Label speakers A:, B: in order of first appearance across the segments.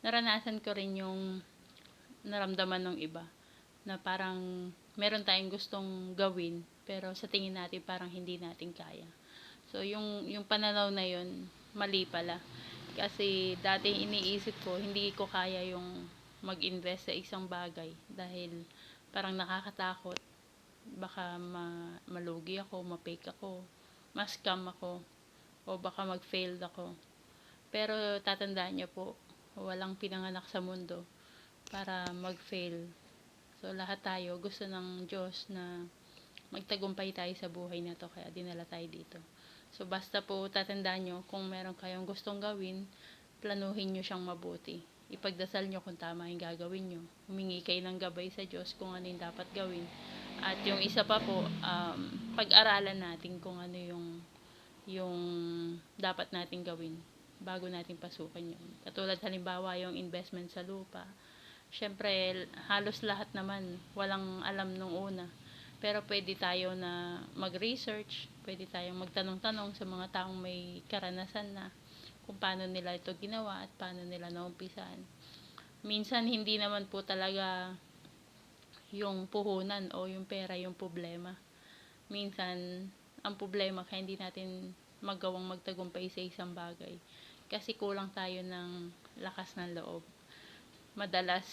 A: naranasan ko rin yung naramdaman ng iba na parang meron tayong gustong gawin pero sa tingin natin parang hindi natin kaya. So yung pananaw na yun mali pala. Kasi dati iniisip ko hindi ko kaya yung mag-invest sa isang bagay dahil parang nakakatakot. Baka malugi ako, ma-fake ako, ma-scam ako, o baka mag-fail ako. Pero tatandaan niyo po, walang pinanganak sa mundo para mag-fail. So lahat tayo gusto ng Diyos na magtagumpay tayo sa buhay na to kaya dinala tayo dito. So basta po tatandaan nyo kung meron kayong gustong gawin, planuhin nyo siyang mabuti. Ipagdasal nyo kung tama yung gagawin nyo. Humingi kayo ng gabay sa Diyos kung ano yung dapat gawin. At yung isa pa po, pag-aralan natin kung ano yung dapat natin gawin bago natin pasukan yun. Katulad halimbawa yung investment sa lupa. Siyempre, halos lahat naman walang alam nung una. Pero pwede tayo na mag-research, pwede tayong magtanong-tanong sa mga taong may karanasan na kung paano nila ito ginawa at paano nila naumpisan. Minsan hindi naman po talaga yung puhunan o yung pera yung problema. Minsan, ang problema kaya hindi natin magawang magtagumpay sa isang bagay. Kasi kulang tayo ng lakas ng loob. Madalas,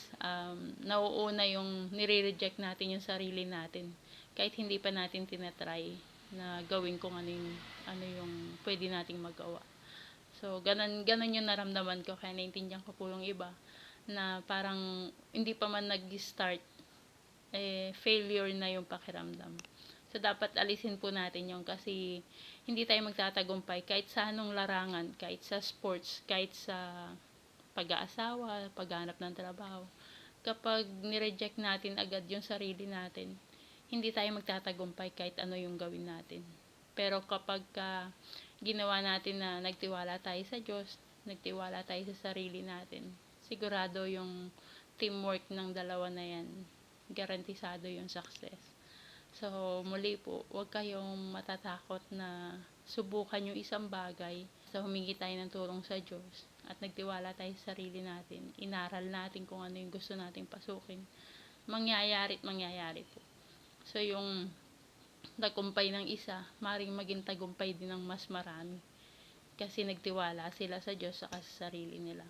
A: nauuna yung nire-reject natin yung sarili natin. Kahit hindi pa natin tinatry na gawin kung ano yung pwede nating magawa. So, ganun yung naramdaman ko. Kaya naintindihan ko po yung iba na parang hindi pa man nag-start, failure na yung pakiramdam. So, dapat alisin po natin yung kasi hindi tayo magtatagumpay kahit sa anong larangan, kahit sa sports, kahit sa pag-aasawa, paghanap ng trabaho. Kapag nireject natin agad yung sarili natin, hindi tayo magtatagumpay kahit ano yung gawin natin. Pero kapag ginawa natin na nagtiwala tayo sa Diyos, nagtiwala tayo sa sarili natin, sigurado yung teamwork ng dalawa na yan, garantisado yung success. So, muli po, huwag kayong matatakot na subukan yung isang bagay. So, humingi tayo ng tulong sa Diyos at nagtiwala tayo sa sarili natin. Inaral natin kung ano yung gusto nating pasukin. Mangyayari at mangyayari po. So, yung tagumpay ng isa, maring maging tagumpay din ng mas marami. Kasi nagtiwala sila sa Diyos at sa sarili nila.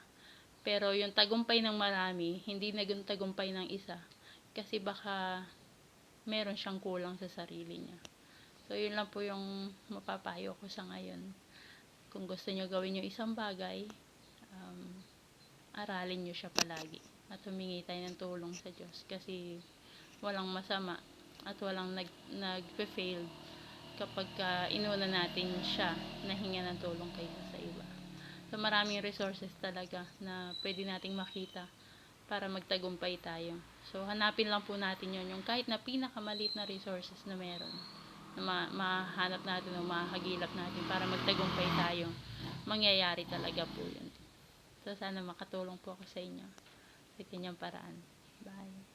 A: Pero yung tagumpay ng marami, hindi naging tagumpay ng isa. Kasi baka meron siyang kulang sa sarili niya. So, yun lang po yung mapapayo ko sa ngayon. Kung gusto nyo gawin yung isang bagay, aralin nyo siya palagi. At humingi tayo ng tulong sa Diyos. Kasi walang masama at walang nag-fail kapag inuna natin siya na hinga ng tulong kaysa sa iba. So, maraming resources talaga na pwede nating makita para magtagumpay tayo. So, hanapin lang po natin yun, yung kahit na pinakamalit na resources na meron, na mahanap natin o makakagilap natin para magtagumpay tayo, mangyayari talaga po yun. So, sana makatulong po ako sa inyo sa kanyang paraan. Bye!